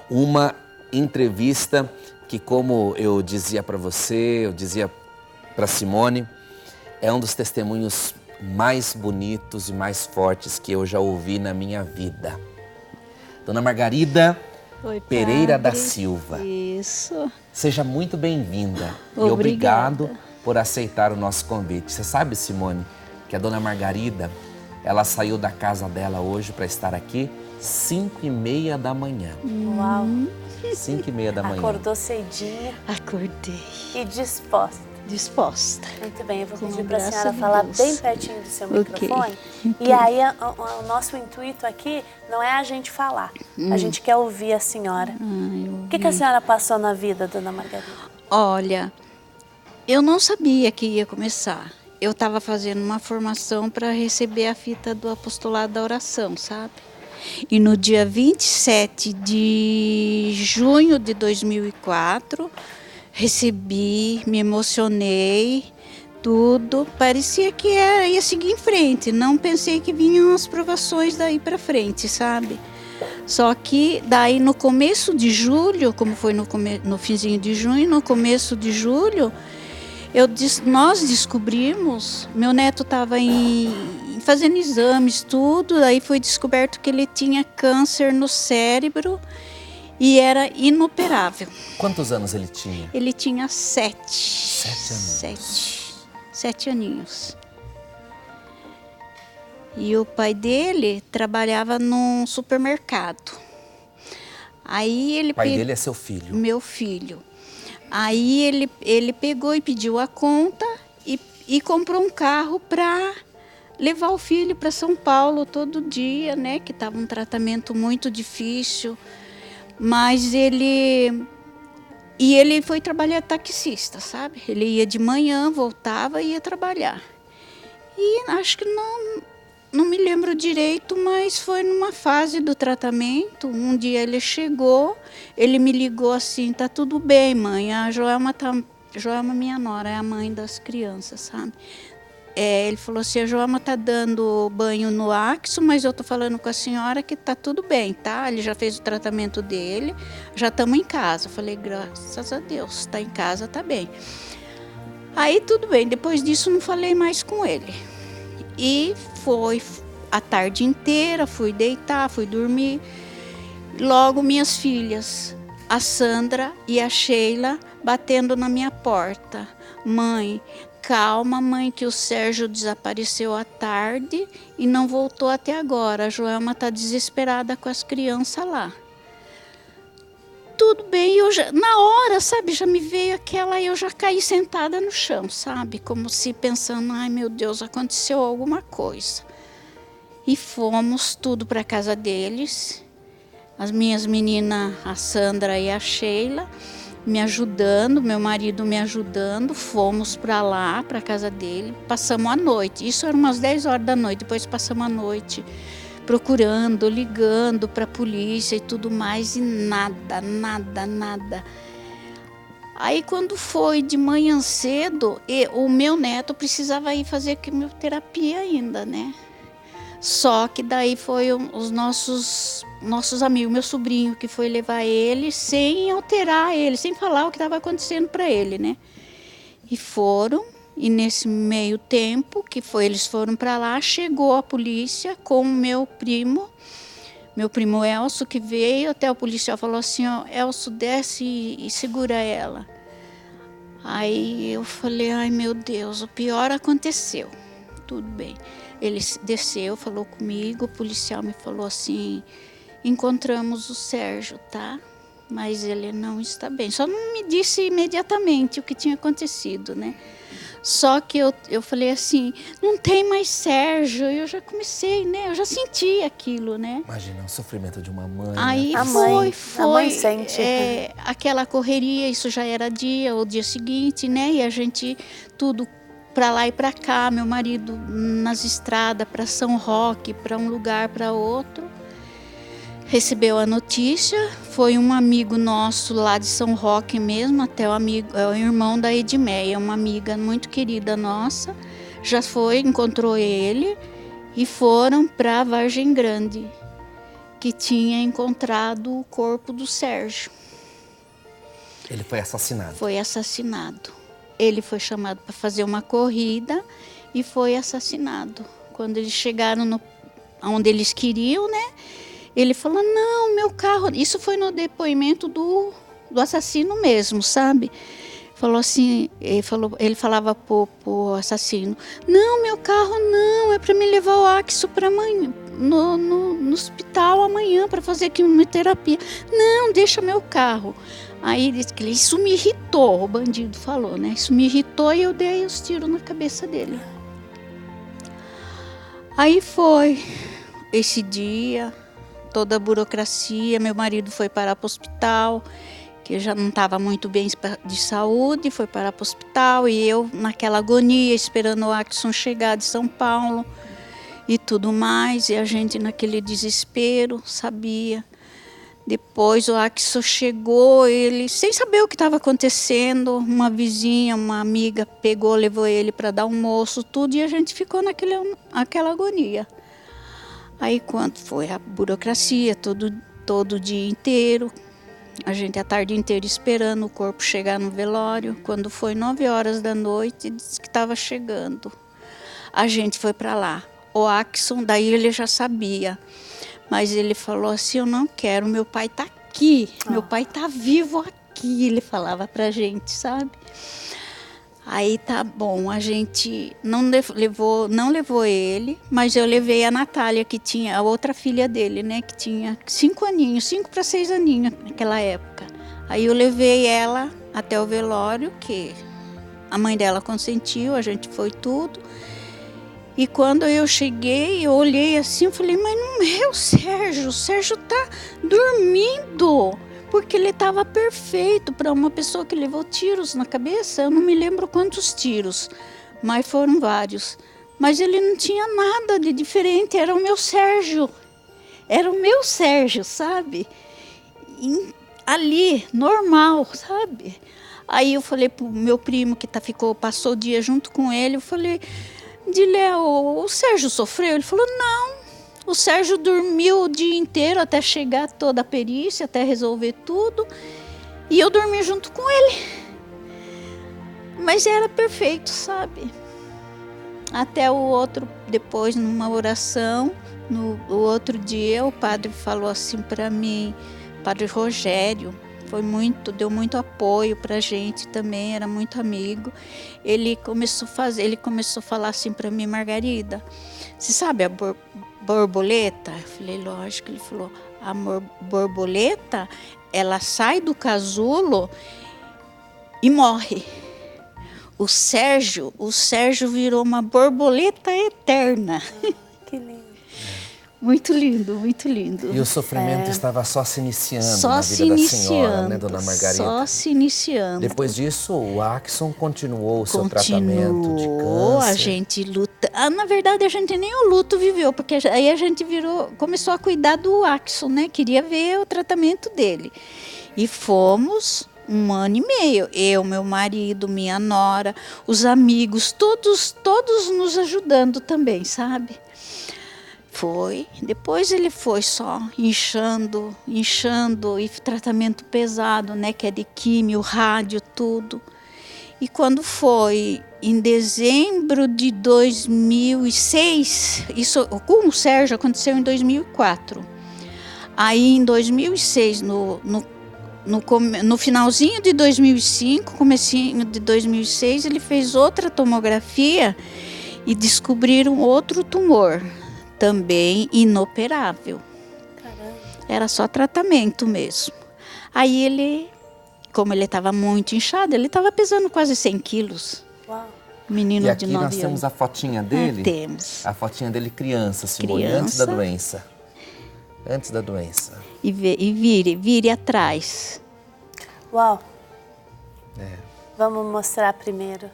Uma entrevista que, como eu dizia para você, eu dizia para Simone, é um dos testemunhos mais bonitos e mais fortes que eu já ouvi na minha vida. Dona Margarida Pereira da Silva. Isso. Seja muito bem-vinda e Obrigada. obrigado por aceitar o nosso convite. Você sabe, Simone, que a Dona Margarida, ela saiu da casa dela hoje para estar aqui 5h30 da manhã. Uau! 5h30 da manhã. Acordou cedinho. Acordei. E disposta. Disposta. Muito bem, eu vou pedir Com para a graça senhora de falar Deus. bem pertinho do seu Ok. microfone. E aí, o nosso intuito aqui não é a gente falar. A gente quer ouvir a senhora. O que a senhora passou na vida, Dona Margarida? Olha, eu não sabia que ia começar. Eu estava fazendo uma formação para receber a fita do apostolado da oração, sabe? E no dia 27 de junho de 2004, recebi, me emocionei, tudo. Parecia que ia seguir em frente. Não pensei que vinham as provações daí para frente, sabe? Só que daí no começo de julho, como foi no finzinho de junho, no começo de julho, nós descobrimos, meu neto estava fazendo exames, tudo, aí foi descoberto que ele tinha câncer no cérebro e era inoperável. Quantos anos ele tinha? Ele tinha 7. 7 anos. 7 aninhos. E o pai dele trabalhava num supermercado. Aí ele O pai dele é seu filho? Meu filho. Aí ele pegou e pediu a conta e comprou um carro para levar o filho para São Paulo todo dia, né? Que estava um tratamento muito difícil. Mas ele foi trabalhar taxista, sabe? Ele ia de manhã, voltava e ia trabalhar. E acho que não me lembro direito, mas foi numa fase do tratamento. Um dia ele chegou, ele me ligou assim: tá tudo bem, mãe, a Joelma, minha nora, é a mãe das crianças, sabe? Ele falou assim: a Joelma tá dando banho no Axo, mas eu tô falando com a senhora que tá tudo bem, tá? Ele já fez o tratamento dele, já estamos em casa. Eu falei: graças a Deus, tá em casa, tá bem. Aí tudo bem, depois disso não falei mais com ele. E foi a tarde inteira, fui deitar, fui dormir. Logo minhas filhas, a Sandra e a Sheila, batendo na minha porta: mãe, calma, mãe, que o Sérgio desapareceu à tarde e não voltou até agora. A Joelma está desesperada com as crianças lá. Tudo bem, na hora, sabe, já me veio aquela, eu já caí sentada no chão, sabe? Como se pensando: ai meu Deus, aconteceu alguma coisa. E fomos tudo para a casa deles. As minhas meninas, a Sandra e a Sheila, me ajudando, meu marido me ajudando. Fomos para lá, para a casa dele. Passamos a noite, isso era umas 10 horas da noite, depois passamos a noite procurando, ligando para a polícia e tudo mais, e nada. Aí quando foi de manhã cedo, o meu neto precisava ir fazer quimioterapia ainda, né? Só que daí foi os nossos amigos, meu sobrinho, que foi levar ele sem alterar ele, sem falar o que estava acontecendo para ele, né? E foram. E nesse meio tempo eles foram para lá, chegou a polícia com o meu primo Elcio, que veio até o policial, falou assim: ó, Elcio, desce e segura ela. Aí eu falei: ai meu Deus, o pior aconteceu. Tudo bem. Ele desceu, falou comigo, o policial me falou assim: encontramos o Sérgio, tá? Mas ele não está bem. Só não me disse imediatamente o que tinha acontecido, né? Só que eu falei assim: não tem mais Sérgio. Eu já comecei, né? Eu já senti aquilo, né? Imagina o sofrimento de uma mãe. Aí né? A mãe sente. Aquela correria, isso já era o dia seguinte, né? E a gente tudo para lá e para cá, meu marido nas estradas para São Roque, para um lugar, para outro. Recebeu a notícia, foi um amigo nosso lá de São Roque mesmo, até o irmão da Edmeia, uma amiga muito querida nossa, já foi, encontrou ele e foram para Vargem Grande. que tinha encontrado o corpo do Sérgio. Ele foi assassinado. Foi assassinado. Ele foi chamado para fazer uma corrida e foi assassinado. Quando eles chegaram onde eles queriam, né? Ele falou, não, meu carro... Isso foi no depoimento do assassino mesmo, sabe? Falou assim, ele falava pro assassino, não, meu carro não, é para me levar o Axel para amanhã, no hospital amanhã para fazer quimioterapia. Não, deixa meu carro. Aí ele disse que isso me irritou, o bandido falou, né? Isso me irritou e eu dei os tiros na cabeça dele. Aí foi esse dia, toda a burocracia, meu marido foi parar para o hospital, que já não estava muito bem de saúde, foi parar para o hospital e eu naquela agonia, esperando o Axel chegar de São Paulo e tudo mais, e a gente naquele desespero, sabia. Depois o Axel chegou, ele sem saber o que estava acontecendo, uma vizinha, uma amiga pegou, levou ele para dar almoço, tudo, e a gente ficou naquela agonia. Aí quando foi a burocracia, todo o dia inteiro, a gente a tarde inteira esperando o corpo chegar no velório. Quando foi 9 horas da noite, disse que estava chegando. A gente foi para lá. O Axel, daí ele já sabia. Mas ele falou assim, eu não quero, meu pai está aqui. Meu pai está vivo aqui, ele falava para a gente, sabe? Aí tá bom, a gente não levou ele, mas eu levei a Natália, que tinha a outra filha dele, né? Que tinha 5 aninhos, 5 para 6 aninhos naquela época. Aí eu levei ela até o velório, que a mãe dela consentiu, a gente foi tudo. E quando eu cheguei, eu olhei assim, eu falei, mas não é o Sérgio tá dormindo. Porque ele estava perfeito para uma pessoa que levou tiros na cabeça. Eu não me lembro quantos tiros, mas foram vários. Mas ele não tinha nada de diferente, era o meu Sérgio. Era o meu Sérgio, sabe? Ali, normal, sabe? Aí eu falei pro meu primo que passou o dia junto com ele, eu falei, Léo, o Sérgio sofreu? Ele falou, não. O Sérgio dormiu o dia inteiro até chegar toda a perícia, até resolver tudo. E eu dormi junto com ele. Mas era perfeito, sabe? Até o outro, depois numa oração, o outro dia o padre falou assim para mim, Padre Rogério, deu muito apoio pra gente também, era muito amigo. Ele começou a falar assim para mim, Margarida, você sabe a borboleta? Eu falei, lógico. Ele falou, a borboleta, ela sai do casulo e morre. O Sérgio virou uma borboleta eterna. Que lindo. Muito lindo, muito lindo. E o sofrimento estava só se iniciando na vida da senhora, né, dona Margarida? Só se iniciando. Depois disso, o Axel continuou o seu tratamento de câncer. A gente luta. Na verdade, a gente nem o luto viveu, porque aí a gente começou a cuidar do Axel, né? Queria ver o tratamento dele. E fomos 1 ano e meio. Eu, meu marido, minha nora, os amigos, todos nos ajudando também, sabe? Foi. Depois ele foi só inchando, e tratamento pesado, né? Que é de químio, rádio, tudo. E quando foi em dezembro de 2006, isso com o Sérgio aconteceu em 2004. Aí em 2006, no finalzinho de 2005, comecinho de 2006, ele fez outra tomografia e descobriram outro tumor. Também inoperável. Caramba. Era só tratamento mesmo. Aí ele, como ele estava muito inchado, ele estava pesando quase 100 quilos. Uau. Menino de 9 anos. E aqui nós temos a fotinha dele? Temos. A fotinha dele criança, Simone, antes da doença. Antes da doença. E vire atrás. Uau. Vamos mostrar primeiro.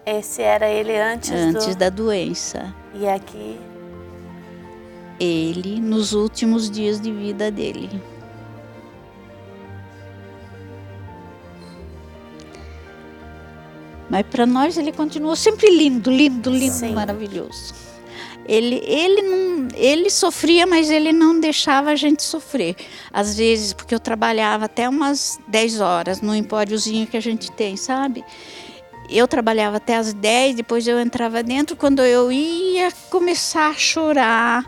Esse era ele antes da doença. E aqui? Ele nos últimos dias de vida dele. Mas para nós ele continuou sempre lindo, Sim. maravilhoso. Ele sofria, mas ele não deixava a gente sofrer. Às vezes, porque eu trabalhava até umas 10 horas no empóriozinho que a gente tem, sabe? Eu trabalhava até as 10, depois eu entrava dentro. Quando eu ia começar a chorar,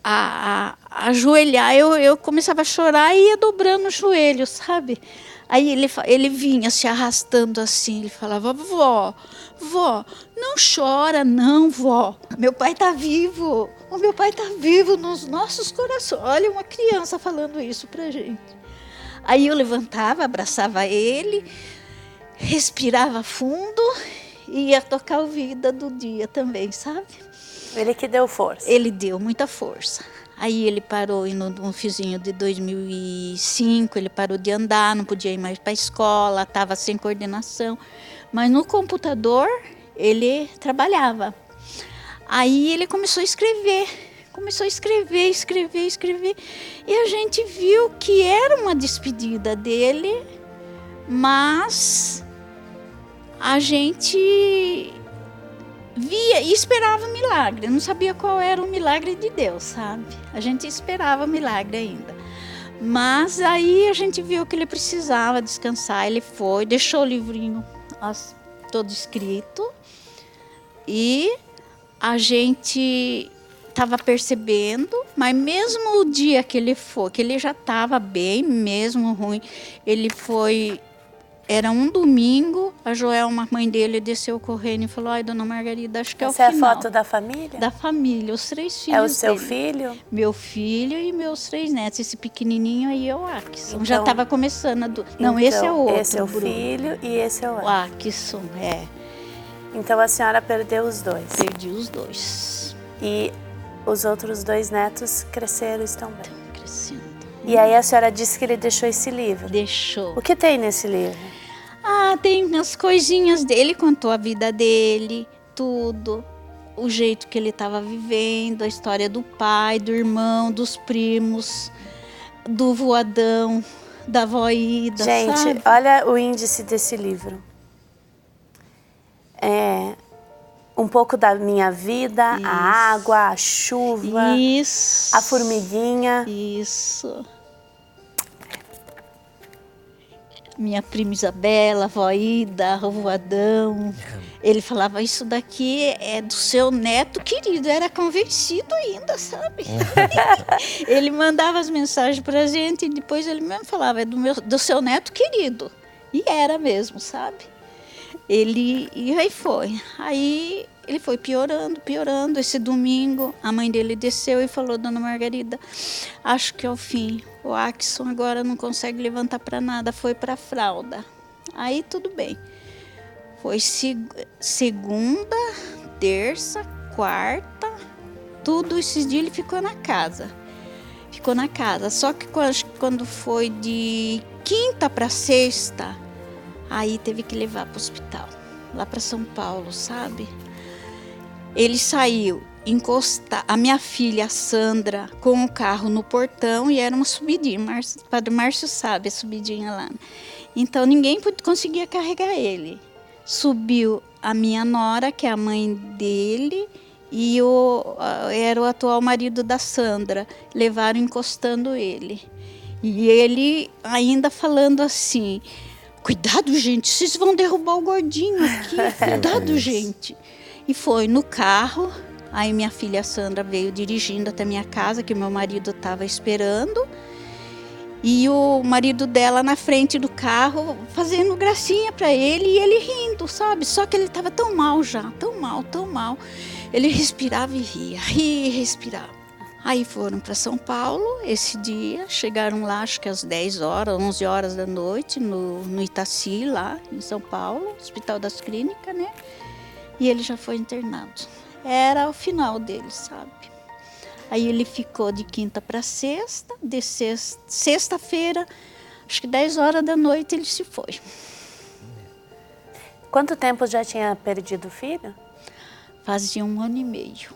a ajoelhar, eu começava a chorar e ia dobrando o joelho, sabe? Aí ele vinha se arrastando assim, ele falava, vó, não chora não, vó. Meu pai está vivo, o meu pai está vivo nos nossos corações. Olha, uma criança falando isso pra gente. Aí eu levantava, abraçava ele, respirava fundo e ia tocar o Vida do Dia também, sabe? Ele que deu força. Ele deu muita força. Aí ele parou no finzinho de 2005, ele parou de andar, não podia ir mais para a escola, estava sem coordenação. Mas no computador ele trabalhava. Aí ele começou a escrever. E a gente viu que era uma despedida dele, mas a gente via e esperava milagre. Eu não sabia qual era o milagre de Deus, sabe? A gente esperava milagre ainda. Mas aí a gente viu que ele precisava descansar. Ele foi, deixou o livrinho todo escrito. E a gente estava percebendo, mas mesmo o dia que ele foi, que ele já estava bem, mesmo ruim, ele foi... Era um domingo, a Joelma, mãe dele, desceu correndo e falou, ai, dona Margarida, acho que é o final. Essa é a foto da família? Da família, os 3 filhos É o seu dele. filho? Meu filho e meus 3 netos. Esse pequenininho aí é o Axson. Então, já estava começando a... Não, esse é o outro. Esse é o Bruno. filho e esse é o Axson, é. Então a senhora perdeu os 2? Perdi os 2. E os outros 2 netos cresceram e estão bem? Estão crescendo. E aí a senhora disse que ele deixou esse livro. Deixou. O que tem nesse livro? Tem as coisinhas dele, contou a vida dele, tudo. O jeito que ele estava vivendo, a história do pai, do irmão, dos primos, do voadão, da avó Ida, gente, sabe? Olha o índice desse livro. Um pouco da minha vida, Isso. a água, a chuva, Isso. a formiguinha. Isso. Minha prima Isabela, a avó Ida, o voadão. Ele falava, isso daqui é do seu neto querido. Era convencido ainda, sabe? Ele mandava as mensagens pra gente e depois ele mesmo falava, é do seu neto querido. E era mesmo, sabe? E aí foi. Aí ele foi piorando. Esse domingo, a mãe dele desceu e falou, dona Margarida, acho que é o fim. O Axson agora não consegue levantar para nada, foi para a fralda. Aí tudo bem. Foi segunda, terça, quarta, tudo esses dias ele ficou na casa. Só que quando foi de quinta para sexta, aí teve que levar para o hospital, lá para São Paulo, sabe? Ele saiu, encostar a minha filha, a Sandra, com o carro no portão e era uma subidinha. O Padre Márcio sabe a subidinha lá. Então ninguém conseguia carregar ele. Subiu a minha nora, que é a mãe dele, e era o atual marido da Sandra. Levaram encostando ele. E ele ainda falando assim, cuidado, gente, vocês vão derrubar o gordinho aqui. Cuidado, gente. E foi no carro, aí minha filha Sandra veio dirigindo até minha casa, que meu marido estava esperando. E o marido dela na frente do carro, fazendo gracinha para ele e ele rindo, sabe? Só que ele estava tão mal já, tão mal. Ele respirava e ria, e respirava. Aí foram para São Paulo esse dia, chegaram lá acho que às 10 horas, 11 horas da noite, no Itaci, lá em São Paulo, Hospital das Clínicas, né? E ele já foi internado. Era o final dele, sabe? Aí ele ficou de quinta para sexta, de sexta-feira, acho que 10 horas da noite ele se foi. Quanto tempo já tinha perdido o filho? Fazia 1 ano e meio.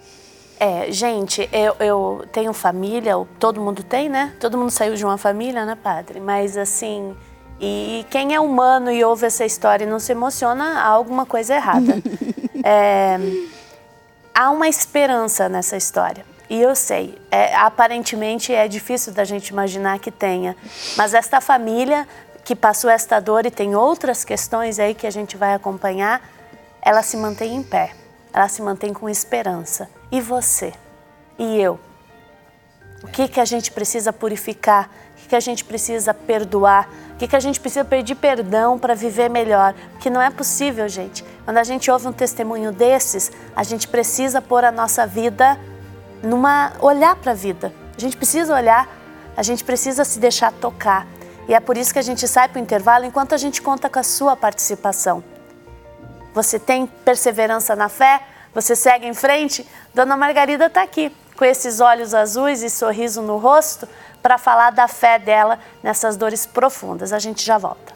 Gente, eu tenho família, todo mundo tem, né? Todo mundo saiu de uma família, né, padre? Mas assim, e quem é humano e ouve essa história e não se emociona, há alguma coisa errada. há uma esperança nessa história. E eu sei, aparentemente é difícil da gente imaginar que tenha, mas esta família que passou esta dor e tem outras questões aí que a gente vai acompanhar, ela se mantém em pé, ela se mantém com esperança. E você? E eu? O que a gente precisa purificar? O que a gente precisa perdoar? O que a gente precisa pedir perdão para viver melhor? Porque não é possível, gente. Quando a gente ouve um testemunho desses, a gente precisa pôr a nossa vida olhar para a vida. A gente precisa olhar, a gente precisa se deixar tocar. E é por isso que a gente sai para o intervalo enquanto a gente conta com a sua participação. Você tem perseverança na fé? Você segue em frente? Dona Margarida está aqui, com esses olhos azuis e sorriso no rosto, para falar da fé dela nessas dores profundas. A gente já volta.